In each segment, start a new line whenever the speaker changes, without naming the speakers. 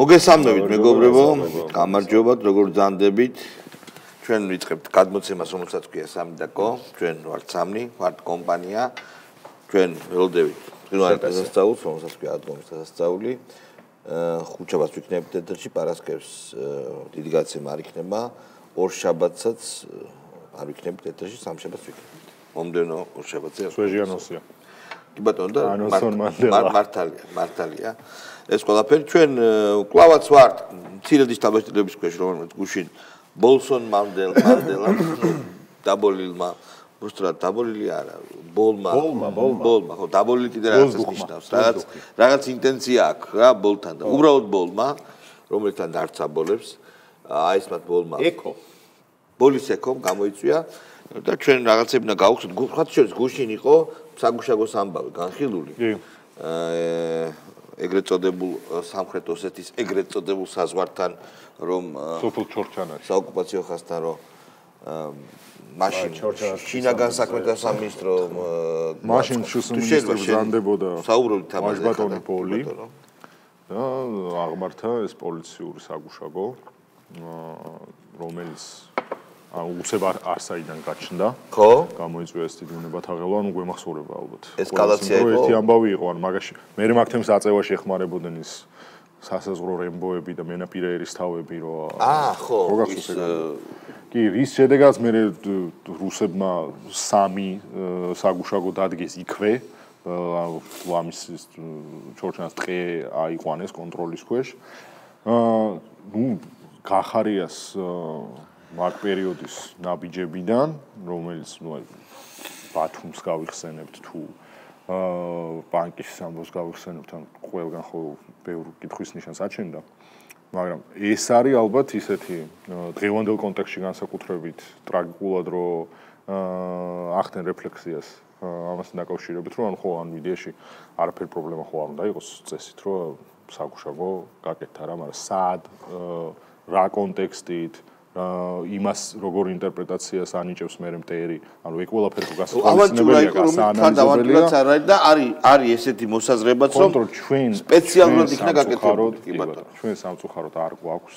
მოგესალმებით მეგობრებო, გამარჯობათ, როგორ ძანდებით. ჩვენ ვიწყებთ გადმოცემას, რომელსაც ქვია სამი და კო. ჩვენ ვართ სამი, ვართ კომპანია. ჩვენ ველოდებით პირველ დღესასწაულს, რომელსაც ქვია ადგომის დღესასწაული. ხუთშაბათს ვიქნებით ეთერში, პარასკევს დიდი გადაცემა არ იქნება. ორ შაბათსაც არ ვიქნებით ეთერში, სამშაბათს ვიქნებით. მომდევნო ორ შაბათზე.
სვეჟიანოსია.
კი ბატონო და მართალია. ეს ყველაფერი ჩვენ კლავაც ვართ მცირედის დაბეჭდილების ქვეშ, რომელიც გუშინ ბოლსონ მანდელა დაბოლილმა უბრალოდ დაბოლილი არა ბოლმა ხო დაბოლილი კიდე რაღაცას ნიშნავს რაღაც ინტენცია აქვს რა ბოლთან და უბრალოდ ბოლმა რომელთან არც აბოლებს აი ეს მათ ბოლმა ბოლის ეკომ გამოიწვია და ჩვენ რაღაცები და გავხსნით გუხათ შორის გუშინ იყო საგუშაგოს ამბავი განხილული ეგრეთ წოდებულ სამხრეთ ოსეთის ეგრეთ წოდებულ საზღვართან რომ
სოფელ ჩორჩანაში
საოკუპაციო ხაზთან რომ მაშინ შინაგან საქმეთა სამინისტრო
მაშინ ministru ზანდებოდა
საუბრობთ ამაზე
ბატონი პოლი და აღმართა ეს პოლიციური საგუშაგო რომელიც უცებ არსაიდან გაჩნდა. ხო? გამოიწვია ეს დიდი უნებათაღელვა, ანუ გვემახსოვრება ალბათ.
ესკალაცია იყო.
ერთი ამბავი იყო, ანუ მაგაში მე მაგ თემს აწევაში ეხმარებოდნენ ის სასაზღვრო რემბოები და მენაპირე ერისთავები, რომ
ხო,
კი, რის შედეგად მე რუსებმა სამი საგუშაგო დადგეს იქვე, ლამის ჩორჩანას ტყე აიყვანეს კონტროლის ქვეშ. ნუ გახარიას მაგ პერიოდის ნაბიჯებიდან, რომელიც ბათუმს გავიხსენებთ თუ ბანკის ამბავს გავიხსენებთ, ან ყველგან ხო ბევრი კითხვის ნიშანს აჩენდა. მაგრამ ეს არის ალბათ ისეთი დღევანდელ კონტექსტში განსაკუთრებით ტრაგიკულად რომ ახდენ რეფლექსიას ამასთან დაკავშირებით, რომ ხო ან ვიდეოში არაფერი პრობლემა ხო არ უნდა იყოს წესით, რომ საგუშაგო გაკეთდა რა, მაგრამ სად რა კონტექსტით იმას როგორ ინტერპრეტაციას ანიჭებს მე მტერი, ანუ ეგ ყველაფერი ხო გასაუბრებელია,
გასაანალიზებელია და არის ესეთი მოსაზრებაც რომ სპეციალურად იქნა გაკეთებული, კი ბატონო.
ჩვენ სამწუხაროდ არ გვაქვს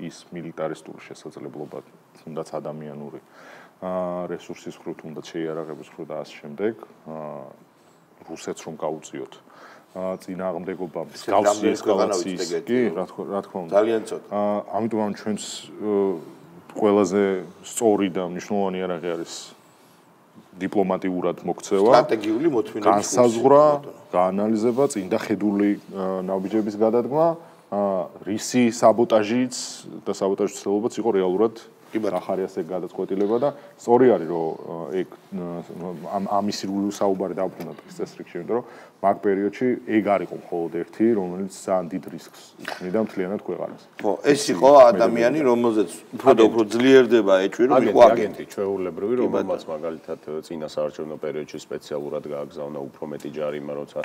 ის მილიტარისტული შესაძლებლობა, თუნდაც ადამიანური რესურსის ხრით, თუნდაც შეიარაღების ხრით და ასე შემდეგ, რუსეთს რომ გაუწიოთ წინააღმდეგობა მსგავსი ესკალაციის კი რა თქმა უნდა
ძალიან ცოტა
ამიტომ ჩვენს ყველაზე სწორი და მნიშვნელოვანი იარაღი არის დიპლომატიურად მოქცევა
სტრატეგიული მოთმინების
განსაზღვრა გაანალიზება წინ და ხედული ნაბიჯების გადადგმა რისი საბოტაჟიც და საბოტაჟის ცდილობაც იყო რეალურად ახარიას ეგ გადაწყვეტილება და სწორი არის რომ ეგ ამის საუბარი დაუბრუნდა დღის წესრიგში, იმიტომ რომ მაგ პერიოდში ეგ არ იყო მხოლოდ ერთი, რომელიც ძალიან დიდ რისკს ქმნიდა მთლიანად ქვეყანას.
ხო, ეს იყო ადამიანი, რომელზეც უფრო და უფრო ძლიერდება ეჭვი, რომ იყო აგენტი,
ჩვეულებრივი, რომელმაც მაგალითად წინა საარჩევნო პერიოდში სპეციალურად გააგზავნა უფრო მეტი ჯარიმა, როცა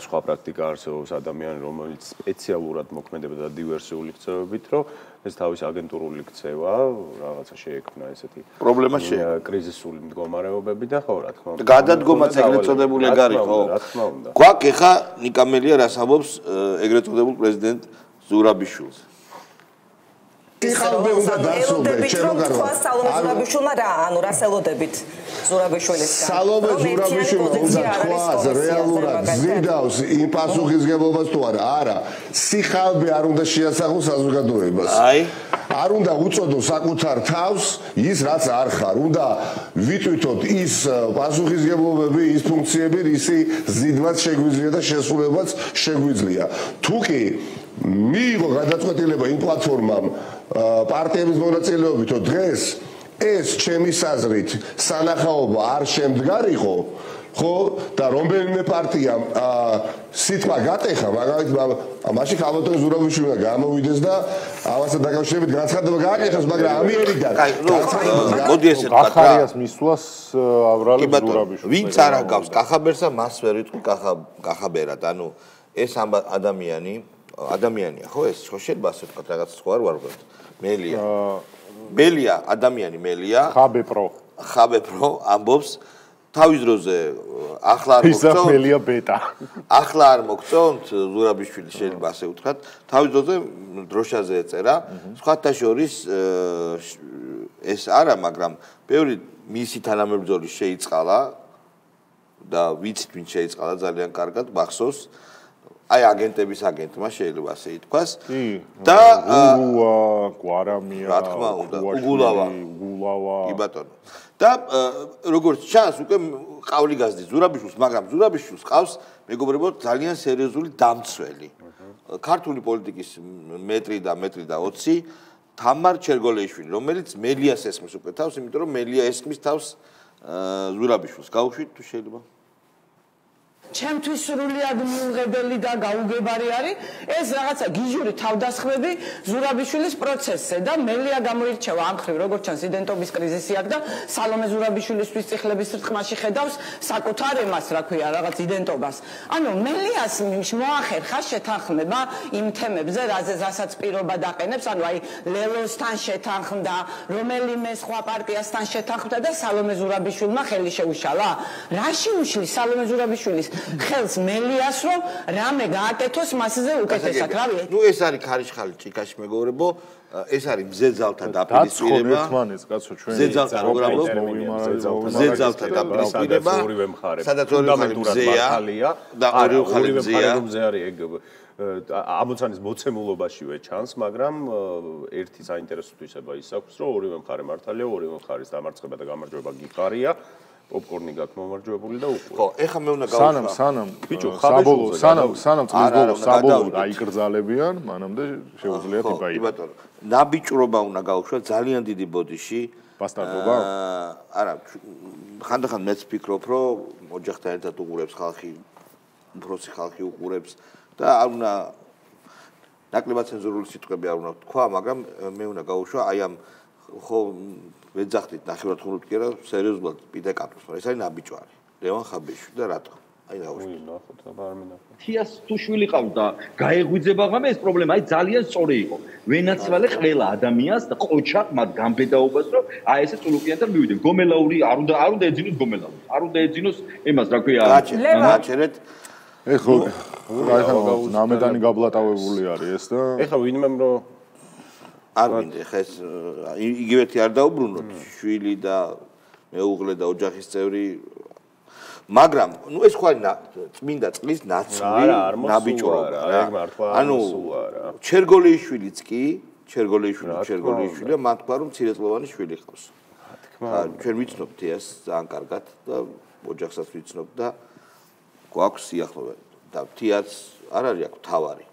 სხვა პრაქტიკა არსებობს ადამიანი, რომელიც სპეციალურად მოქმედებდა დივერსიული ქცევებით, რომ ეს თავის აგენტურული ქცევა რაღაცა შეექმნა ესეთი
პრობლემა
კრიზისული მდგომარეობები და ხო რა თქმა უნდა
გადადგომაც ეგრეთ წოდებული ეგ არის ხო გვაქვს ეხა ნიკამელია რას ამბობს ეგრეთ წოდებულ პრეზიდენტ ზურაბიშვილს
ხალხი უნდა დასრულდეს ჩემო კარგო სალომე ზურაბიშვილმა რა ანუ რას ელოდებით ზურაბიშვილისგან
სალომე ზურაბიშვილმა უნდა თქვას რეალურად ზიდავს იმ პასუხისგებლობას თუ არა სიხალბე არ უნდა შეასახოს საზოგადოებას არ უნდა უწოდოს საკუთარ თავს ის რაც არ ხარ უნდა ვიტვითოთ ის პასუხისგებლობები ის ფუნქციები რისი ზიდვაც შეგვიძლია და შესრულებაც შეგვიძლია თუკი მიიღო გადაწყვეტილება იმ პლატფორმამ პარტიების მონაწილეობით რომ დღეს ეს ჩემი საზრით სანახაობა არ შემდგარიყო ხო და რომელიმე პარტიამ სიტყვა გატეხა მაგალითად მაშინ ხალხო ზურაბიშვილი გამოვიდეს და ამასთან დაკავშირებით განცხადება გააკეთოს მაგრამ ამიერიდან
მოდი ესე
კახაბერს მისვლას ავრალე ზურაბიშვილი
ვინც არ აგავს კახაბერსა მას ვერ ვიტყვი კახაბერად ანუ ეს ადამიანია ხო ეს ხო შეიძლება ასე ვთქვათ რაღაც სხვა არ ვარღვევთ მელია ადამიანი მელია ხაბეპრო ამბობს თავის დროზე ახლა არ მოგწონთ
ისაფელია ბეტა
ახლა არ მოგწონთ ზურაბიშვილი შეიძლება ასე უთხრათ თავის დროზე დროშაზე ეწერა სხვათა შორის ეს არა მაგრამ ბევრი მისი თანამებრძოლი შეიწყალა და ვიცით ვინ შეიწყალა ძალიან კარგად მახსოვს აი აგენტების აგენტმა შეიძლება ასე ითქვას და
გვარამია
რა თქმა უნდა უგულავა კი ბატონო და როგორც ჩანს უკვე ყავლი გაზდის ზურაბიშვილს მაგრამ ზურაბიშვილს ყავს მეგობრებო ძალიან სერიოზული დამცველი ქართული პოლიტიკის მეტრი და 20 თამარ ჩერგოლეიშვილი რომელიც მელიას ესმის უკვე თავს იმიტომ რომ მელია ესმის თავს ზურაბიშვილს გაუშვით თუ შეიძლება
ჩემთვის სრულიად მიუღებელი და გაუგებარი არის ეს რაღაცა გიჟური თავდასხმები ზურაბიშვილის პროცესზე და მელია გამოირჩევა ამ ხრივ როგორც ჩანს იდენტობის კრიზისი აქვს და სალომე ზურაბიშვილისთვის წიხლების რთმაში ხედავს საკუთარ ემას რა ქვია რაღაც იდენტობას ანუ მელიას მოახერხა შეთანხმება იმ თემებზე რასაც პირობა დაყენებს ანუ აი ლელოსთან შეთანხმდა რომელიმე სხვა პარტიასთან შეთანხმდა და სალომე ზურაბიშვილმა ხელი შეუშალა რაში უშლის სალომე ზურაბიშვილის ხელს მელიას რომ რამე გააკეთოს მასზე უკეთესად რავი
ნუ ეს არის ქარიშხალი ჭიქაში მეგობრებო ეს არის მზეძალთა დაპირისპირება
ერთმანეთს კაცო ჩვენ
მზეძალთა პროგრამო მზეძალთა დაპირისპირება სადაც ორივე მხარე მზეა და ორივე მხარე
მზე არის ეგ ამოცანის მოცემულობაშივე ჩანს მაგრამ ერთი საინტერესო თვისება ის აქვს რომ ორივე მხარე მართალია ორივე მხარის დამარცხება და გამარჯვება გიხარია პოპკორნი გაქვს მომარჯვებული და უკვე.
ხო, ეხლა მე უნდა გავუშვა.
სანამ
ბიჭო,
სანამ წლის ბოლოს საბოლოოდ აიკრძალებიან, მანამდე შეუძლიათ იბაიდონ.
კი ბატონო. ნაბიჭრობა უნდა გავუშვა ძალიან დიდი ბოდიში.
პასტარდობა?
არა, ხანდახან მეც ვფიქრობ, რომ ოჯახთან ერთად უყურებს ხალხი, უფროსი ხალხი უყურებს და არ უნდა ნაკლებად ცენზურული სიტყვები არ უნდა თქვა, მაგრამ მე უნდა გავუშვა აი ამ ხო ვეძახდით ნახევართხოვნით კი არა სერიოზულად პიდეკატოს ეს არის ნაბიჯვარი ლევან ხაბეიშვილი და რატო აი გავუშვით
ნახოთ აბა არ მინახავ
თიას თუ შვილი ყავს და გაეღვიძება ღამე ეს პრობლემა აი ძალიან სწორი იყო ვენაცვალე ყველა ადამიანს და ყოჩა მათ გამბედაობას რომ აი ესე წულუკიანთან მივიდნენ გომელაური არ უნდა ეძინოს გომელაური არ უნდა ეძინოს emaz რა ქვია
გააჩერეთ
ეხლა ნამედანი გაბლატავებული არის ეს და
ეხლა ვინმე რომ
არ მინდა ხა ეს იგივეთი არ დაუბრუნოთ შვილი და მეუღლე და ოჯახის წევრი მაგრამ ნუ ეს ხო წმინდა წყლის ნაცვლი ნაბიჭრობა
რა ეგ მართლა
ანუ ჩერგოლეიშვილიც კი ჩერგოლეიშვილი მან თქვა რომ მცირეწლოვანი შვილი ყავს ჩვენ ვიცნობთ ეს ძალიან კარგად და ოჯახსაც ვიცნობთ და გვაქვს სიახლოვე და თიაც არ არის აქ თავარი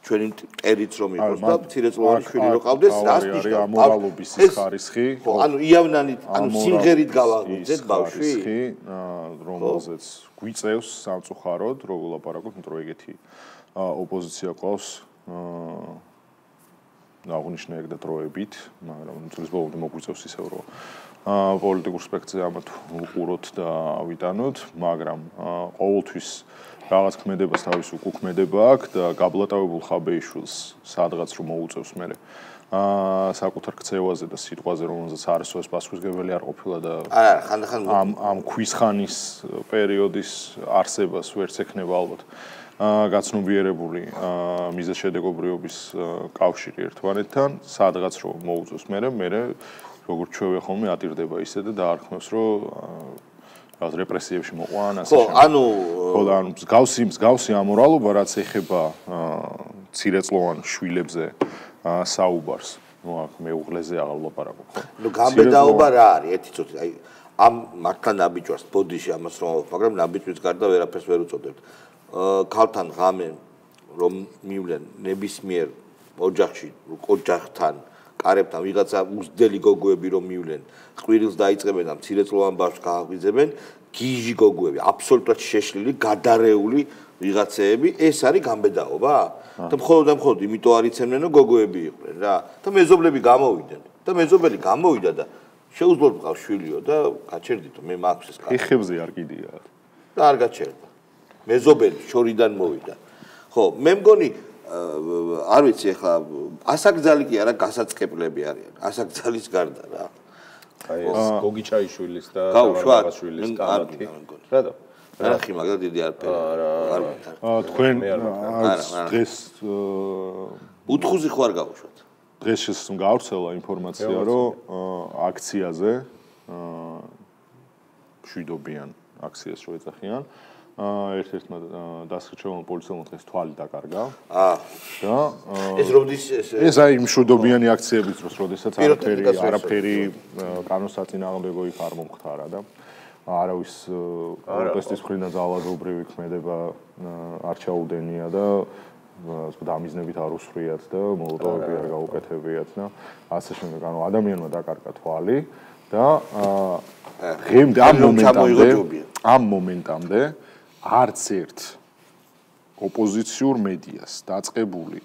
ჩვენი ტერიც რომ იყოს და მცირეწლოვანი შვილი რო ყავდეს რას ნიშნავს
ამორალობის ის ხარისხი
ხო ანუ იავნანით ანუ სიმღერით გავაღვიძეთ ბავშვი
რომელზეც გვიწევს სამწუხაროდ რო ვლაპარაკობთ იმიტომ რომ ეგეთი ოპოზიცია ყავს აღნიშნე ეგ და დროებით მაგრამ წლის ბოლომდე მოგვიწევს ისევ რომ პოლიტიკურ სპექტრზე ამათ უყუროთ და ავიტანოთ მაგრამ ყოველთვის რაღაც ქმედებას თავის უკუქმედება აქვს და გაბლატავებულ ხაბეიშვილს სადღაც რომ მოუწევს მე საკუთარ ქცევაზე და სიტყვაზე რომელზეც არასოდეს პასუხისმგებელი არ ყოფილა და ამ ქვისხანის პერიოდის არსებას ვერც ექნება ალბათ გაცნობიერებული მიზეზშედეგობრიობის კავშირი ერთმანეთთან სადღაც რომ მოუწევს მე როგორც ჩვევია ხოლმე ატირდება ისე და დაარქმევს რომ რაც რეპრესიებში მოყვან ასე
ხო ანუ
მსგავსი ამორალობა რაც ეხება მცირეწლოვან შვილებზე საუბარს ნუ აქ მეუღლეზე აღარ ვლაპარაკობ ხო
ნუ გამბედაობა რა არის ერთი წუთი აი ამ მართლა ნაბიჯვარს ბოდიში ამას რომ მაგრამ ნაბიჯვის გარდა ვერაფერს ვერ უწოდებთ ქალთან ღამე რომ მივლენ ნებისმიერ ოჯახში ოჯახთან კარებთან ვიღაცა უძდელი გოგოები რომ მივლენ ყვირილს დაიწყებენ და მცირეწლოვან ბავშვს გააღვიძებენ გიჟი გოგოები აბსოლუტურად შეშლილი გადარეული ვიღაცეები ეს არის გამბედაობა და მხოლოდ იმიტომ არ იცემდნენ რომ გოგოები იყვნენ რა და მეზობლები გამოვიდნენ და მეზობელი გამოვიდა და შეუძლოდ მყავს შვილიო და გაჩერდითო მე მაქვს ეს კაცი
ეხებზე არ კიდია
და არ გაჩერდა მეზობელი შორიდან მოვიდა ხო მე მგონი არ ვიცი ახლა ასაკძალი კი არა გასაწყებლები არიან ასაკძალის გარდა რა
აი ეს გოგი ჩაიშვილის და
გავუშვილის
კამათი. რატო?
არახი მაგდა დიდი არაფერი.
თქვენ დღეს
უთხუზი ხო არ გავუშვათ?
დღეს გავრცელა ინფორმაცია, რომ აქციაზე მშვიდობიან აქციას შეეძახიან. ერთ-ერთმა დასახელმო პოლიციელმა დღეს თვალი დაკარგა. და
ეს როდის
ეს აი მშვიდობიანი აქციების დროს, როდესაც არაფერი კანონსაწინააღმდეგო იქ არ მომხდარა და არავის პროტესტის მხრიდან ძალადობრივი ქმედება არ ჩაუდენია და დამიზნებით არ უსვრიათ და მოლოტოვები არ გაუკეთებიათ და ასე შემდეგ. ანუ ადამიანმა დაკარგა თვალი და დღემდე ამ მომენტამდე არც ერთ ოპოზიციურ მედიას დაწყებული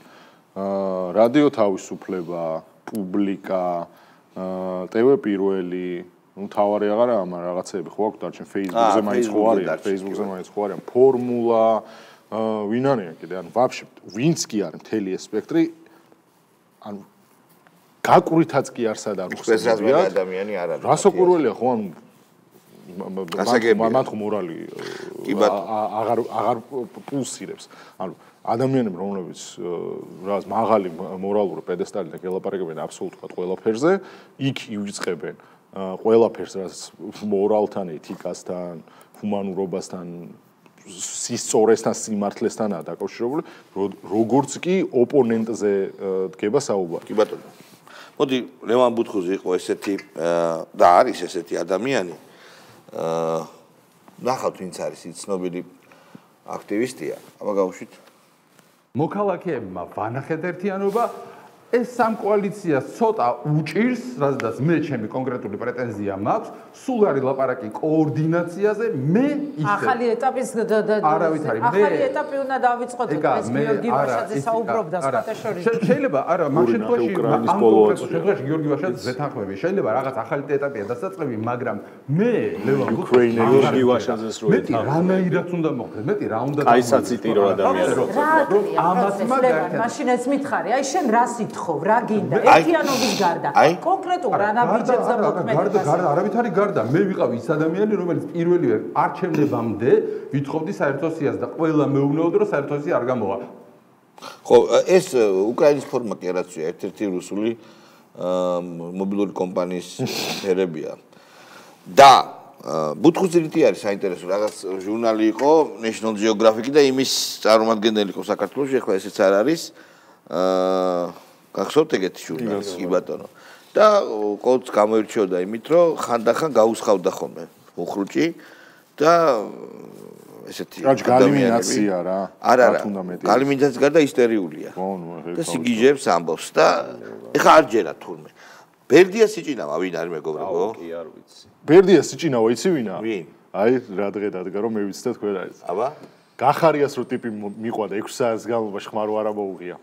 რადიო თავისუფლება, პუბლიკა, ტევ პირველი, ну თავარი აღარა, მაგრამ რაღაცეები ხო აქვს დარჩენ Facebook-ზე მაინც ხო არიან, ფორმულა, ვინ არიან კიდე, ანუ ვაფშე ვინც კი არის მთელი ეს სპექტრი, ანუ გაკვრითაც კი არ სადარ
უხსენებია ადამიანი არ არის.
რასაკვირველია ხო, ანუ მან ხო მორალი აღარ პულსირებს. ანუ ადამიანები, რომლებიც რაღაც მაღალი მორალური პედესტალიდან გელაპარაკებენ აბსოლუტურად ყველაფერზე, იქ ივიწყებენ ყველაფერს, რაც მორალთან, ეთიკასთან, ჰუმანურობასთან, სისწორესთან, სიმართლესთანაა დაკავშირებული, როგორც კი ოპონენტზე დგება საუბარი.
კი ბატონო. მოდი, ლევან ბუთხუზი იყო ესეთი და არის ესეთი ადამიანი. ნახავთ ვინც არის ის ცნობილი აქტივისტია, აბა გავუშვით.
მოქალაქეებმა ვანახეთ ერთიანობა, ეს სამ კოალიციას ცოტა უჭირს, რადგან მე ჩემი კონკრეტული პრეტენზია მაქვს, სულ არის ლაპარაკი კოორდინაციაზე, მე ისე
ახალი ეტაპის
არავითარი მე
ახალი ეტაპი უნდა დავიწყოთ, ეს გიორგი ვაშაძე საუბრობდა სპატაშორისში.
შეიძლება არა, მაგ შემთხვევაში ამ კონკრეტულ შემთხვევაში გიორგი ვაშაძე ზეთანხმები, შეიძლება რაღაც ახალი ეტაპია დასაწყები, მაგრამ მე ლევან
გიორგი ვაშაძეს რო
მეტი რანაირად უნდა მოხდეს, მეტი რა უნდა
აი საწიტირო ადამიანი
რომ ამას მაგართან მაშინაც მითხარი, აი შენ რა სიტყვი რა გინდა ერთიანობის გარდა კონკრეტულ რა ნაბიჯებს და მოქმედებას
გარდა არავითარი გარდა მე ვიყავი ის ადამიანი რომელიც პირველივე არჩევნებამდე ვითხოვდი საერთო სიას და ყველა მეუბნეოდა რომ საერთო სია არ გამოვა
ხო ეს უკრაინის ფორმა კი არაცია ერთ-ერთი რუსული მობილური კომპანიის ფერებია და ბუთხუზირითი არის საინტერესო რაღაც ჟურნალი იყო National Geographic და იმის წარმომადგენელი იყო საქართველოში ახლა ესეც არ არის გახსოვთ ეგეთი ჟურნალი კი ბატონო და ყოველთვის გამოირჩეოდა იმით რომ ხანდახან გაუსხავდა ხოლმე უხრუჭი და ესეთი
გალიმინაცია რა
არა გალიმინაციის გარდა ისტერიულია და სიგიჟებს ამბობს და ეხა არ ჯერა თურმე ბერდია სიჭინავა ვინ არის მეგობრებო
კი არ ვიცი
ბერდია სიჭინავა იცი ვინა
ვინ
აი რა დღე დადგა რომ მე ვიცი და თქვენ არის
აბა
გახარიას რო ტიპი მიყვადა 6 საათის განმავლობაში ხმარო არა მოუღია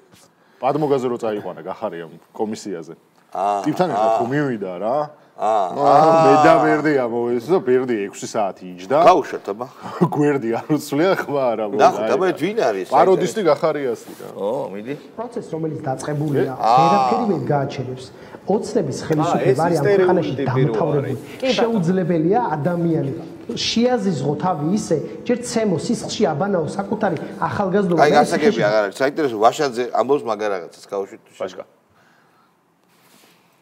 პადმოგაზე რო წაიყვანა გახარია კომისიაზე. ტიპთან ერთად თუ მივიდა რა. მე და ბერდია მოვეცი და ბერდი 6 საათი იჯდა.
გავუშვათ აბა.
გვერდი არ უცვლია ხმა არა მოვა.
ნახოთ აბა ვინ არის?
პაროდისტი გახარიასი რა.
მიდი.
პროცესი რომელიც დაწყებულია, ვერაფერი ვერ გააჩერებს. ოცნების ხელისუფლება არის ამ ქვეყანაში დამთავრებული. შეუძლებელია ადამიანი შეაზიზღო თავი ისე, ჯერ ცემო სისხლში აბანაო საკუთარი ახალგაზრდობა.
აი გასაგები აღარ არის. საინტერესო ვაშაძე ამბობს მაგარ რაღაცას გავუშვით
ფაშკა.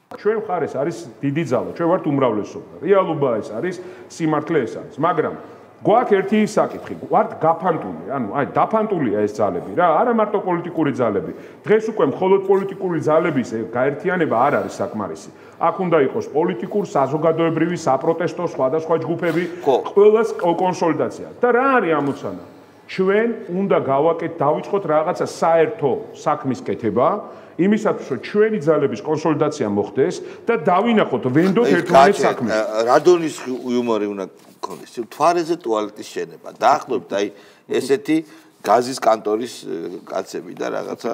ჩვენ მხარეს არის დიდი ძალა, ჩვენ ვართ უმრავლესობა. რეალობა ეს არის, სიმართლე ეს არის, მაგრამ გვაქვს ერთი საკითხი, ვართ გაფანტული, ანუ აი დაფანტულია ეს ძალები რა, არა მარტო პოლიტიკური ძალები. დღეს უკვე მხოლოდ პოლიტიკური ძალების გაერთიანება არ არის საკმარისი. აქ უნდა იყოს პოლიტიკურ, საზოგადოებრივი, საპროტესტო, სხვადასხვა ჯგუფები, ყველას კონსოლიდაცია. და რა არის ამოცანა? ჩვენ უნდა დავიწყოთ რაღაცა საერთო საქმის კეთება, იმისათვის რომ ჩვენი ძალების კონსოლიდაცია მოხდეს და დავინახოთ ვენდოთ ერთმანეთს საქმეს.
რადონის იუმორი უნდა გქონდეს. თვარეზე ტუალეტის შენება. დაახლოებით აი ესეთი გაზის კანტორის კაცები და რაღაცა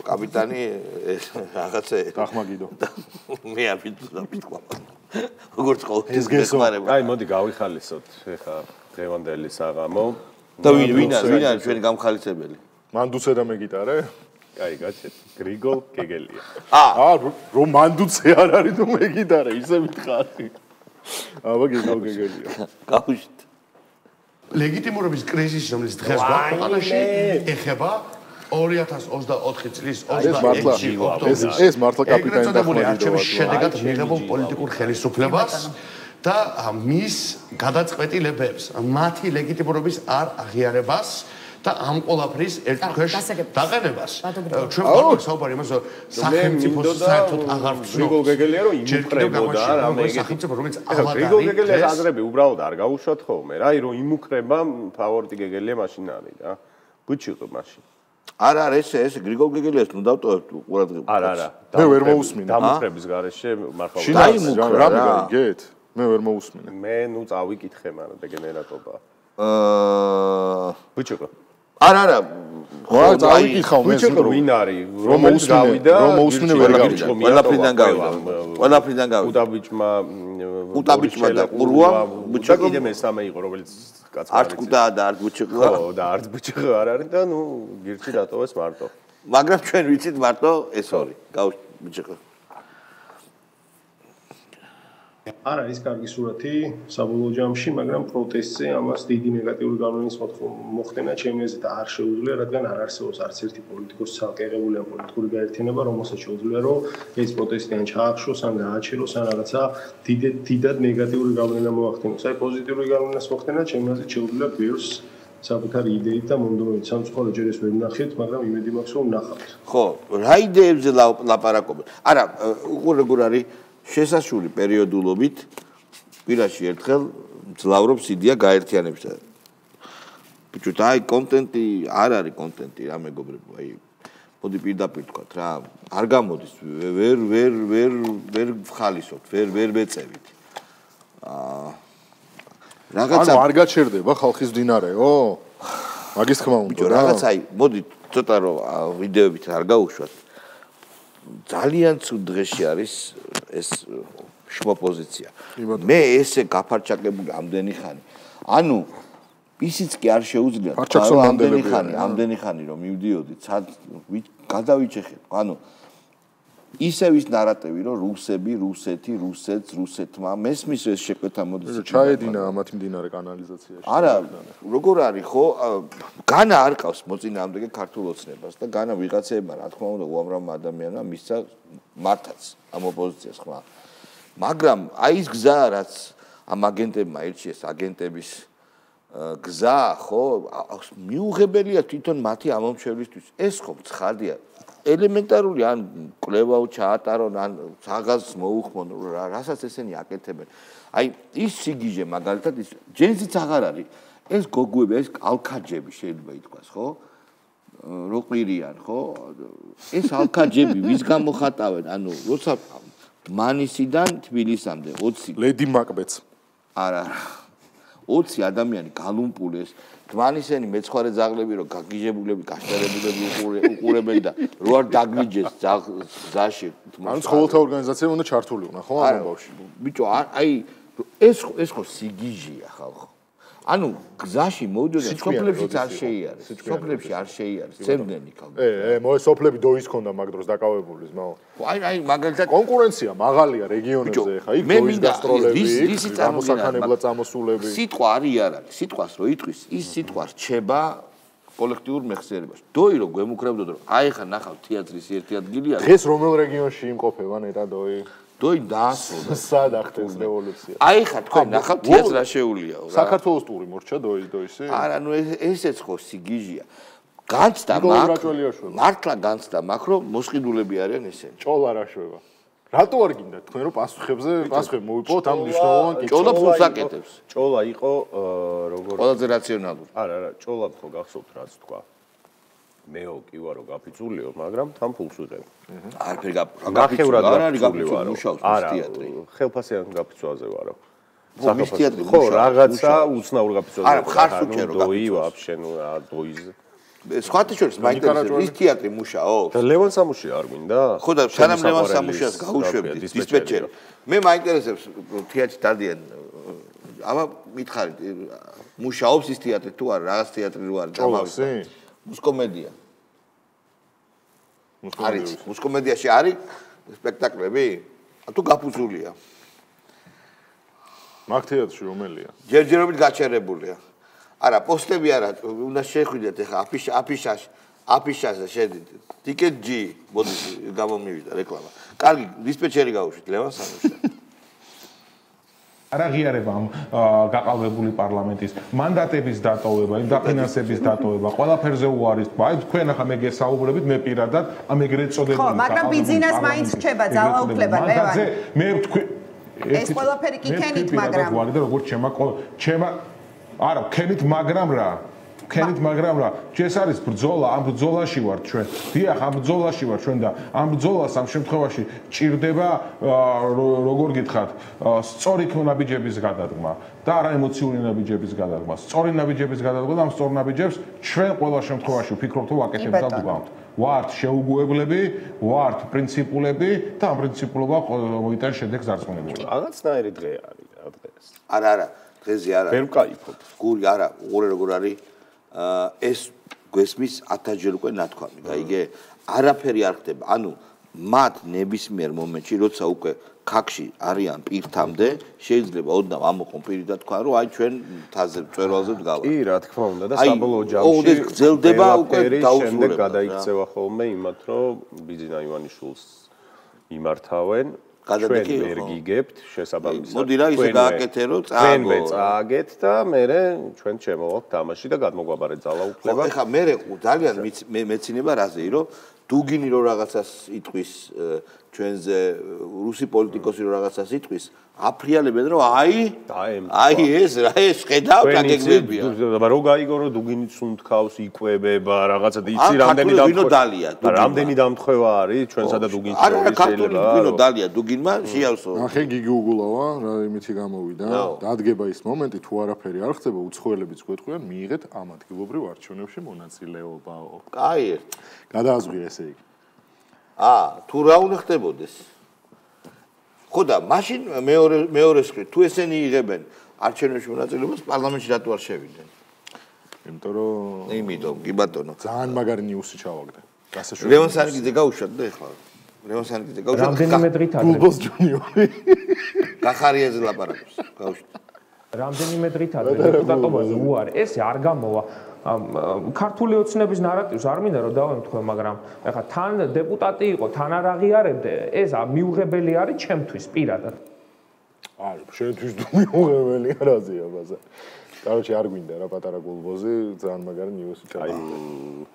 კაპიტანი რაღაცა
დახმაგიდო.
მე აფიტყვა. როგორც ყოველთვის გეხმარება.
აი მოდი გავიხალისოთ ეხა დღევანდელი საღამო.
და ვინ არის ჩვენი გამხალისებელი?
მანდუცე და მე გიტარე?
კაი, გაჩეთ. გრიგოლ გეგელია.
რომ მანდუცე არ არის თუ მეკიდარე, ისე მითხარი. აბა გეგელ გეგელია.
გავუშვით.
ლეგიტიმურობის კრიზისი, რომელიც დღეს გვაქვს, ეხება 2024 წლის 26 ოქტომბერს.
ეს მართლა კაპიტანი
დახმარებული არჩევის შედეგად მიღებულ პოლიტიკურ ხელისუფლებას და მის გადაწყვეტილებებს, მათი ლეგიტიმურობის არ აღიარებას და ამ ყველაფრის ერთქვეშ დაყენებას. ჩვენ ვარ საუბარი იმაზე, სახელმწიფოს საერთოდ აღარ ვცნობს.
გრიგოლ გეგელია რომ იმუქრებოდა რა მე
სახელმწიფო რომელიც ალბათ
გრიგოლ გეგელიას აზრები უბრალოდ არ გაუშვათ ხოლმე რა, რომ იმუქრება ფავორიტი გეგელია მაშინ არის რა. ბუჩიყო მაშინ.
არა, ეს გრიგოლ გეგელიას ნუ დავტოვებთ ყურადღებას.
არა.
მე ვერ მოусმინე.
დამუქრების გარეშე მართლა
რამე გაიგეთ? მე ვერ მოусმინე.
მე ნუ წავიკითხე, მაგრამ დეგენერატობა. ბუჩიყო.
არა. რა წავიკითხავ მე
ვინ არის? რომელიც გავიდა,
რომ მოусმინე ვერ გავიდა.
ყველაფრიდან გავიდა. ყველაფრიდან გავიდა. უტაბიჭმა და ყურვა,
ბუჩიყო კიდე მესამე იყო, რომელიც
არც კუტა და არც ბუჩიყო.
ხო, და არც ბუჩიყო არ არის და ნუ გირჩი დატოვეს მარტო.
მაგრამ ჩვენ ვიცით მარტო ეს ორი. ბუჩიყო.
არ არის კარგი სურათი საბოლოო ჯამში, მაგრამ პროტესტზე ამას დიდი ნეგატიური გავლენის მოხდენა ჩემი აზრით არ შეუძლია, რადგან არ არსებობს არც ერთი პოლიტიკოსი ცალკეღებული ან პოლიტიკური გაერთიანება, რომელსაც შეუძლია, რომ ეს პროტესტი ან ჩაახშოს, ან გააჩეროს, ან რაღაცა დიდად ნეგატიური გავლენა მოახდენოს. აი პოზიტიური გავლენას მოხდენა ჩემი აზრით შეუძლია ბევრს საკუთარი იდეით და მომდევნობით სამწუხარო ჯერ ეს ვერ ვნახეთ, მაგრამ იმედი მაქვს, რომ ვნახავთ.
ხო, რა იდეებზე ლაპარაკობთ? არა, უყურე როგორ არის შესასრული პერიოდულობით პირაში ერთხელ მძლავრობს იდეა გაერთიანებისა. ბიჭო, აი კონტენტი არ არის კონტენტი რა მეგობრებო, აი მოდი პირდაპირ თქვათ რა, არ გამოდის, ვერ ვხალისობთ, ვერ ვეწევით.
რაღაცა არ გაჩერდება ხალხის მდინარეო? მაგის თქმა უნდა.
ბიჭო, რაღაცა აი, მოდი ცოტა რომ ვიდეოებით არ გაუშვათ. ძალიან ცუდ დღეში არის ეს შუა პოზიცია. მე ესე გაფარჩაკებული ამდენი ხანი. ანუ ისიც კი არ შეუძლია ამდენი ხანი რომ მივდიოდი, გადავიჩეხეთ. ანუ ისევ ის ნარატივი რომ რუსები, რუსეთი, რუსეთმა მესმის ეს შეკვეთა მოდის.
ჩაედინა ამათ მდინარე კანალიზაციაში.
არა, როგორ არის ხო? განა არ ყავს მოწინააღმდეგე ქართულ ოცნებას და განა ვიღაცებმა რა თქმა უნდა უამრავ ადამიანმა მისცა მართაც ამ ოპოზიციას ხმა. მაგრამ აი ის გზა რაც ამ აგენტებმა ირჩიეს აგენტების გზა ხო მიუღებელია თვითონ მათი ამომრჩევლისთვის. ეს ხო ცხადია. ელემენტარული ან კლევაო ჩაატარონ ან საღაზს მოუხმონ რასაც ესენი აკეთებენ. აი ის სიგიჟე მაგალითად ის ჯენზიც აღარ არის. ეს გოგუები, ეს ალქაჯები შეიძლება ითქვას, ხო? როყირიან, ხო? ეს ალქაჯები ვის გამოხატავენ? ანუ როცა მანისიდან თბილისამდე 20
ლედი მაკბეთს.
არა. 20 ადამიანი გალუმპულეს დმანისენი მეცხვარე ძაღლები რომ გაგიჟებულები, გაშტერებულები უყურებენ და რო არ დაგლიჯეს გზაში.
ანუ ცხოველთა ორგანიზაცია უნდა ჩართული უნდა, ხო ამ ამბავში?
ბიჭო, აი ეს ხო სიგიჟია ხალხო. ანუ გზაში მოვიდოდნენ, სოფლებშიც არ შეიარეს. სოფლებში არ შეიარეს, ცემდნენ იქ.
მოე სოფლები დოის ქონდა მაგ დროს დაკავებული ზმაო.
აი მაგალითად
კონკურენცია მაღალია რეგიონებზე ხა, იქ დოის გასტროლები, გამოსახანებლად წამოსულები.
სიტყვა არის არ არის, სიტყვას რო იტყვის, ის სიტყვა რჩება კოლექტიურ მეხსიერებაში. დოი რო გვემუქრებდოთ, რომ აი ხა ნახავ თეატრის ერთი ადგილია.
დღეს რომელ რეგიონში იმყოფება ნეტა დოი?
დოი დაასრულა.
სად ახდენს რევოლუცია?
აი ხა თქვენ ნახავთ თეატრს რა შეულიაო რა.
საქართველოს ტური მორჩა დოისი?
არა, ნუ ესეც ხო სიგიჟია. განცდა მაქვს. მართლა განცდა მაქვს, რომ მოსყიდულები არიან ესენი.
ჭოლა რა შვება. რატო არ გინდა თქვენ რომ პასუხები მოვიპოვოთ ამ მნიშვნელოვან კითხვას?
ჭოლა ფულს აკეთებს.
ჭოლა იყო როგორ
ყველაზე რაციონალური.
არა, ჭოლა ხო გახსოვთ რაც თქვა. მეო კი ვარო გაფიცულიო, მაგრამ თან ფულს ვიღებ.
არაფერი
გაფიცულიო არ არის
გაფიცული მუშაობს თეატრი.
ხელფასიან გაფიცვაზე ვარო.
მის თეატრი
ხო, რაღაცა უცნაურ გაფიცვაზე.
არა, ხარს უჭერო
დოი ვაფშე ნუ დოიზე.
სხვათა შორის მაინტერესებს ის თეატრი მუშაობს?
და ლევან სამუში არ გვინდა?
ხო და სანამ ლევან სამუშიას გაუშვებდი დისპეჩერი. მე მაინტერესებს თეატრში დადიან. აბა მითხარით, მუშაობს ის თეატრი თუ არა, რაღაც თეატრი რო არის
გამავიდა.
მუსკომედია. არის მუსკომედიაში არის სპექტაკლები? თუ გაფუძულია.
მაგ თეატრში რომელია?
ჯერჯერობით გაჩერებულია. არა, პოსტები არა, უნდა შეხვიდეთ ახლა აფიშაზე შედით. ტიკეტ G, მოდი გამომივიდა რეკლამა. კარგი, დისპეჩერი გავუშვით ლევან სამუშა.
არა ღიარება გაყალბებული პარლამენტის მანდატების დატოვება, იმ დაფინანსების დატოვება, ყველაფერზე უარის თქვა. აი თქვენ ახლა მე გესაუბრებით, მე პირადად ამ ეგრეთ წოდებული.
ხო, მაგრამ ბიზნეს მაინც რჩება ძალაუფლება, ლევან.
მე თქვენ
ეს ყველაფერი კი ქენით, მაგრამ
როგორც ჩემა არა, ქენით, მაგრამ რა ეს არის ბრძოლა, ამ ბრძოლაში ვართ ჩვენ. დიახ, ამ ბრძოლაში ვართ ჩვენ და ამ ბრძოლას ამ შემთხვევაში ჭირდება როგორ გითხრათ, სწორი ნაბიჯების გადადგმა და არა ემოციური ნაბიჯების გადადგმა. სწორი ნაბიჯების გადადგმა და ამ სწორ ნაბიჯებს ჩვენ ყველა შემთხვევაში ვფიქრობთ, რომ ვაკეთებთ და ვგავთ. ვართ შეუგუებლები, ვართ პრინციპულები და ამ პრინციპულობა მოიტან შედეგს დარწმუნებული.
რაღაცნაირი დღე არის რა დღეს.
არა, დღეზე არა.
ვერ ვკაიფობ.
გური არა, უყურე როგორ არის ეს გვესმის 1000-ჯერ უკვე ნათქვამი, გაიგე? არაფერი არ ხდება. ანუ მათ ნებისმიერ მომენტში, როცა უკვე ქაქში არიან პირთამდე, შეიძლება ოდნავ ამოყონ პირი და თქვა, რომ აი ჩვენ თაზე მწვერვალზე ვდგავართ.
კი, რა თქმა უნდა და საბოლოო ჯამში
გრძელდება უკვე
დაუსრულება. შემდეგ გადაიქცევა ხოლმე იმათ, რომ ბიძინა ივანიშვილს იმართავენ. ჩვენ ვერ გიგებთ შესაბამისად.
მოდი რა ისე გააკეთე რომ
წააგეთ და მე ჩვენ შემოვაქვს თამაში და გადმოგვაბარეთ ძალაუფლება.
ეხლა მე ძალიან მეცინება რაზე რომ დუგინი რო რაღაცას იტყვის ჩვენზე რუსი პოლიტიკოსი რო რაღაცას იტყვის აფრიალებენ რომ აი ეს რა ეს ხედავთ აგეგმებია.
რო გაიგო რომ დუგინიც უნთქავს იკვებება რაღაცა იცი რამდენი დამთხევა არის ჩვენსა და დუგინს
შორის შეიძლება. არა, ვინო დალია დუგინმა შეავსო.
ახე გიგი უგულავა რა იმითი გამოვიდა. დადგება ის მომენტი თუ არაფერი არ ხდება უცხოელებიც გვეტყვიან მიიღეთ ამ ადგილობრივ არჩევნებში მონაწილეობა.
კაი
გადააზღვია ესე იგი.
თუ რა უნდა ხდებოდეს? ხო და მაშინ მეორეს ხრი თუ ესენი იღებენ არჩევნებში მონაწილეობას პარლამენტში რატო არ შევიდნენ? იმიტომ კი ბატონო.
ძალიან მაგარი ნიუსი ჩავაგდე.
ლევან სარგიძე გაუშვათ და ეხლა. ლევან სარგიძე გაუშვათ.
რამდენიმე დღით ადრე.
გულბოს ჯუნიორი.
გახარიაზე ლაპარაკობს. გაუშვათ.
რამდენიმე დღით ადრე დეპუტატობაზე უარი ეს არ გამოვა. ქართული ოცნების ნარატივს არ მინდა რომ დავემთხვა, მაგრამ ეხლა თან დეპუტატი იყო, თან არ აღიარებდე, ეს მიუღებელი არის ჩემთვის პირადად.
არა, შენთვის მიუღებელი არაზეა ბაზა. კაროჩე არ გვინდა რა პატარა გულბოზი, ძალიან მაგარი ნიუსი ჩავა.
აი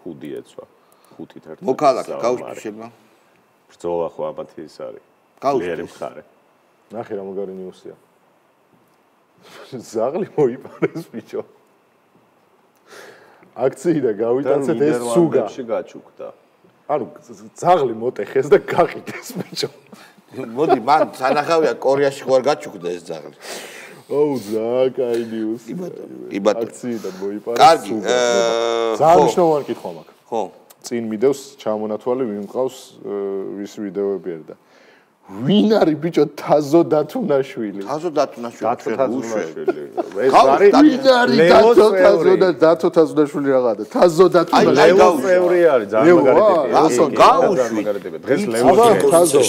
ხუდი ეცვა. ხუთით ერთად.
მოქალაქე გაუშვი შემა.
ბრძოლა ხო ამათი ის არის.
გაუშვი
მხარე.
ნახე რა მაგარი ნიუსია. ზაღლი მოიპარეს ბიჭო. აქციიდან გავიტანცეთ ეს სუგა.
გაჩუქდა.
ანუ ზაღლი მოტეხეს და გაყიდეს ბიჭო.
მოდი მან სანახავია კორეაში ხო არ გაჩუქდა ეს ზაღლი.
ოუ ზაკაი ნიუსი.
იბატო.
აქციიდან მოიპარეს.
კარგი.
ძალიან მნიშვნელოვანი კითხვა მაქვს.
ხო.
წინ მიდევს ჩამონათვალი ვინ მყავს ვის ვიდეოები ერდა. ვინ არის ბიჭო თაზო დათუნაშვილი?
თაზო დათუნაშვილი.
ეს არის ვინ არის დათო თაზონაშვილი რაღაცა? თაზო დათუნაშვილი.
ლევო წევრი არის ძალიან მაგარი ტიპი.
გაუშვი.
დღეს ლევო
თაზო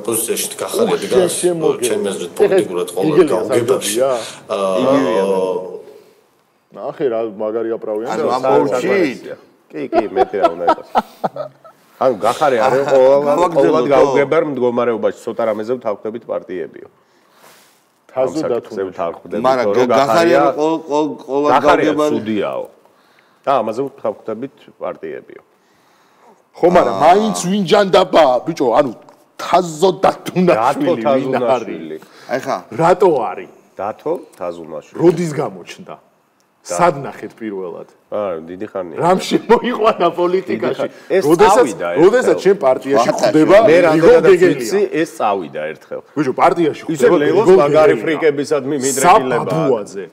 პოზიციაში გახარები და ჩემ მეზრით პოლიტიკურად ხოლმე გავგებაში.
ნახე რა მაგარი აპრავიან
და ამბოლში.
კი, მეტი რა უნდა იყოს. ანუ გახარე არის ყოველად გაუგებარ მდგომარეობაში ცოტა რამეზე ვთანხმდებით პარტიებიო.
თაზო დათუნაშვილი.
მაგრამ გახარე არის ყოველად გაუგებარი
სუდიაო. და ამაზე ვთანხმდებით პარტიებიო.
ხო, მაგრამ მაინც ვინ ჯანდაბა, ბიჭო, ანუ თაზო დათუნაშვილი ვინ არის?
ახლა
რატო არის?
დათო თაზუნაშვილი.
როდის გამოჩნდა? სად ნახეთ პირველად?
დიდი ხანია.
რამ შემოიყვანა პოლიტიკაში?
როდესაც
შენ პარტიაში ხდება,
მე რამდენადაც ვიცი, ეს წავიდა ერთხელ.
ბიჭო, პარტიაში ხდება.
ისე ლევოს მაგარი ფრიკებისადმი მიდრეკილება.
საბაბუაძე.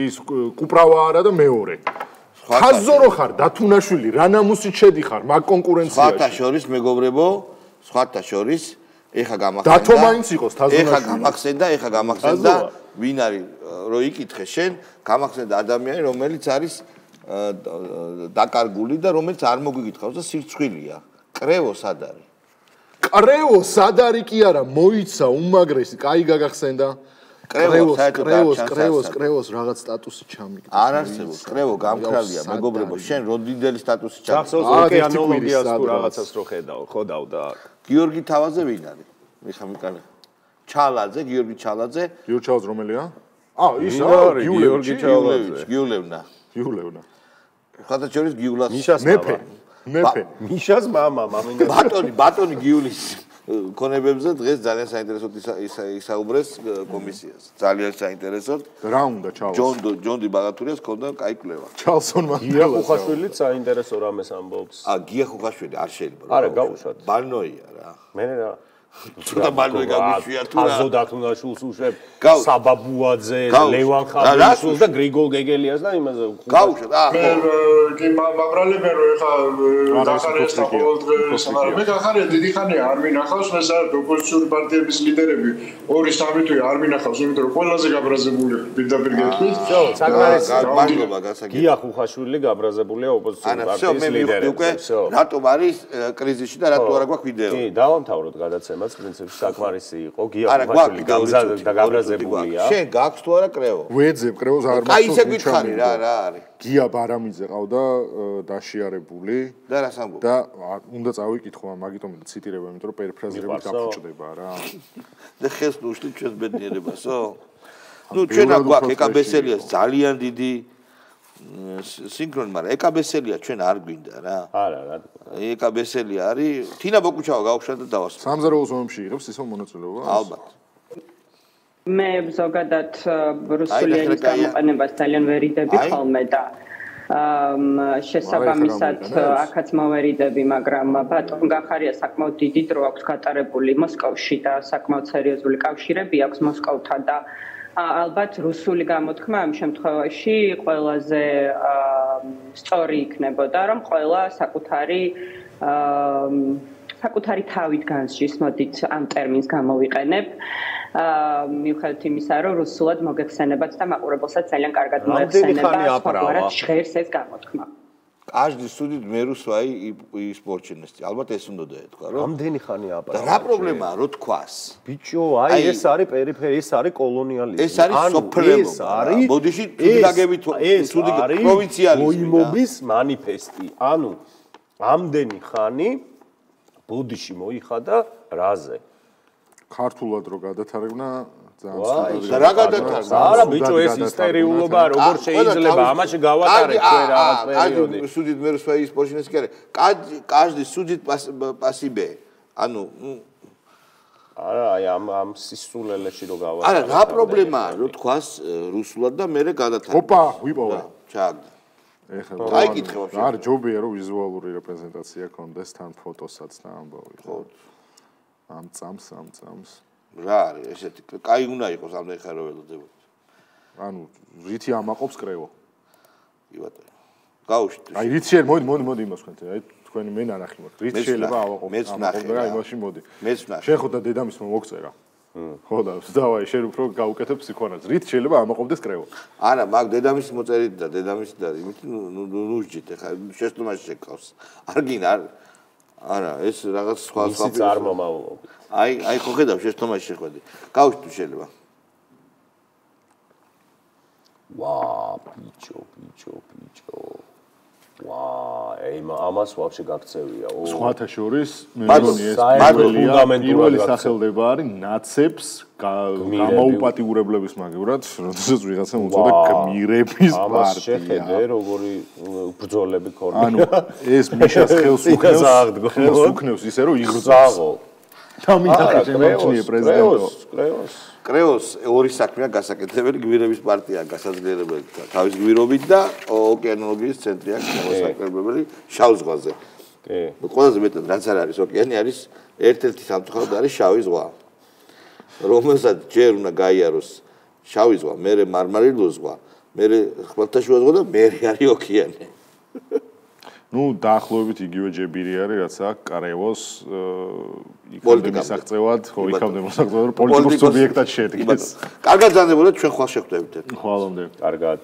ის კუპრავა არა და მეორე. თაზო რო ხარ, დათუნაშვილი, რა ნამუსით შედიხარ მაგ კონკურენციაში?
სხვათა შორის მეგობრებო, სხვათა შორის ეხა გამახსენდა.
დათო მაინც იყოს თაზონაშვილი.
ეხა გამახსენდა, ვინ არის რო იკითხე შენ, გამახსენდა ადამიანი, რომელიც არის დაკარგული და რომელიც არ მოგვიკითხავს და სირცხვილია. კრევო სად არის?
კრევო სად არის კი არა, მოიცა უმაგრესი, კაი გაგახსენდა. კრევოს რაღაც სტატუსი ჩამიგდა.
არ არსებობს, კრევო გამქრალია, მეგობრებო, შენ როდინდელი სტატუსი ჩამიგდა.
ახსოვს ოკეანოლოგიას თუ რაღაცას რო ხედავ, ხო დავდა.
გიორგი თავაძე ვინ არის? მიხამიკანე. ჩალაძე, გიორგი ჩალაძე.
გიორგი ჩალაძე რომელია? ის
არის გიორგი ჩალაძე.
გიულევნა. ხათა შორის გიულას
მეფე.
მიშას მამა, მამინა.
ბატონი გიულის ქონებებზე დღეს ძალიან საინტერესოდ ისაუბრეს კომისიას. ძალიან საინტერესოდ.
რა უნდა ჩალოს?
ჯონდი ბაღათურიას ქონდა კაი კვლევა.
ჩალსონმა
გია ხუხაშვილიც საინტერესო რამეს ამბობს.
გია ხუხაშვილი არ შეიძლება.
არა, გაუშვათ.
ბანოია რა.
მე რა
ცოტა ბანოი გამოშვია თუ რა.
აზოდათუნაშვილს უშვებ საბაბუაძე, ლევან ხაბიაშვილს და გრიგოლ გეგელიას და იმაზე
გაუშვათ.
კი მაბრალებენ რომ ეხა გახარეს და ყოველდღე მე გახარია დიდი ხანია არ მინახავს მე საერთოდ ოპოზიციური პარტიების ლიდერები 2-3 თვე არ მინახავს იმიტომ რომ ყველაზე გაბრაზებული პირდაპირ გეტყვით.
მადლობა გასაგებია.
გია ხუხაშვილი გაბრაზებულია ოპოზიციური პარტიის ლიდერებზე.
რატომ არის კრიზისში და რატო არა გვაქვს ვიდეო?
კი, დავამთავროთ გადაცემაც პრინციპში საკმარისი იყო. გია ხუხაშვილი გაბრაზებულია.
შენ გაქვს თუ არა კრევო?
ვეძებ კრევოს არ
მაქვს. აი ისე გითხარი რა არის?
გია ბარამიძე ყავდა დაშიარებული
და რას ამბობ?
და უნდა წავიკითხო, მაგიტომ ციტირება, იმიტომ რომ პერიფრაზირებით გაფუჭდება რა.
და ხელს ნუშლით ჩვენს ბედნიერებასო? ნუ ჩვენ აგვაქვს ეკაბესელიას ძალიან დიდი სინქრონი, მაგრამ ეკაბესელია ჩვენ არ გვინდა რა.
არა, რა.
ეკაბესელია არის, თინა ბოკუჩავა გავხშა და დავასრულე.
სამზარეულოს ომში იღებს ისო მონაწილეობას?
ალბათ.
მე ზოგადად რუსული ენის გამოყენებას ძალიან ვერიდები ხოლმე და შესაბამისად აქაც მოვერიდები, მაგრამ ბატონ გახარია საკმაოდ დიდი დრო აქვს გატარებული მოსკოვში და საკმაოდ სერიოზული კავშირები აქვს მოსკოვთან და ალბათ რუსული გამოთქმა ამ შემთხვევაში ყველაზე სწორი იქნებოდა, რომ ყველა საკუთარი თავით განსჯის, მოდით ამ ტერმინს გამოვიყენებ. მიუხედავად იმისა, რომ რუსულად მოგეხსენებათ და მაყურებელსაც ძალიან კარგად მოეხსენება, სხვაგვარად ჟღერს ეს გამოთქმა.
Каждый судит меру своей испорченности. ალბათ ეს უნდა დაეთქვა, რომ
ამდენი ხანი აპარატი.
და რა პრობლემაა, რო თქვას?
ბიჭო, აი ეს არის პერიფერია, ეს არის კოლონიალიზმი.
ეს არის სოფლემობა. ბოდიში თუდაგებით თუდი პროვინციალიზმი.
მოიმობის манифеסטי. ანუ ამდენი ხანი ბოდიში მოიხადა რაზე?
ქართულად რო გადათარგმნა
ძალიან რა გადათარგმნა?
არა ბიჭო, ეს ისტერიულობა როგორ შეიძლება ამაში გავატარეთ ჩვენ რაღაც პერიოდი.
Судит меру своей испорченности. Каждый судит по себе. ანუ
არა, აი ამ სისულელეში რო გავატარეთ.
არა, რა პრობლემაა, რო თქვას რუსულად და მე გადათარგმნა.
ოპა, ვიპოვა.
ჩააგდა.
ეხლა
აი კითხე ვაფშე.
არ ჯობია რომ ვიზუალური რეპრეზენტაცია ქონდეს თან ფოტოსაც და ამბავი. ხო. ამ წამს.
რა არის ესეთი? კაი უნდა იყოს ამდენ ხარ რო ველოდებოდ.
ანუ რითი ამაყობს კრევო?
კი ბატონო. გაუშვით.
აი რით შეიძლება მოდი იმას თქვენ. აი თქვენი მე ნანახი მაქვს. რით შეიძლება ავაყობ?
მეც ნახე.
და იმაში მოდი.
მეც ნახე.
შენ ხო და დედამისმა მოგწერა. ხო და დავაი შენ უფრო გაუკეთებ ფსიქოანალიზს. რით შეიძლება ამაყობდეს კრევო?
არა, მაგ დედამისი მოწერით და დედამისი და იმით ნუჟჯით ახლა შეცდომაში შეკავს. არ გინდა არა, ეს რაღაც სხვა
წარმომავლობა.
აი ხო ხედავ შეცდომაში შეხვედი. გავშვით შეიძლება.
ვა, ბიჭო. ვა, ამას ვაფშე გაქცევია.
სხვათა შორის მე მგონი ეს პირველი სახელდება არის ნაცებს გამოუპატიურებლების მაგივრად, როდესაც ვიღაცა მოწოდა გმირების პარტია.
ამას შეხედე როგორი ბრძოლები ქონია.
ანუ ეს მიშას ხელს უქნევს ისე რომ იღრძაო. თამინახე შემოჩნიე პრეზიდენტო.
კრევოს ორი საქმეა გასაკეთებელი, გმირების პარტია გასაძლიერებელი თავის გმირობით და ოკეანოლოგიის ცენტრი აქვს მოსაკრებებელი შავ ზღვაზე.
კი.
ყველაზე მეტად რაც არ არის ოკეანი არის ერთ-ერთი სამწუხაროდ არის შავი ზღვა. რომელსაც ჯერ უნდა გაიაროს შავი ზღვა, მერე მარმარილოს ზღვა, მერე ხმელთაშუა ზღვა და მერე არის ოკეანე.
ნუ დაახლოებით იგივე ჯებირი არის, რაც აქ კრევოს იქამდე მისაღწევად, ხო, იქამდე მოსაღწევად, პოლიტიკურ სუბიექტად შედგეს.
კარგად ზანდებოდეთ ჩვენ ხვალ შეხვდებით.
ხვალამდე.
კარგად.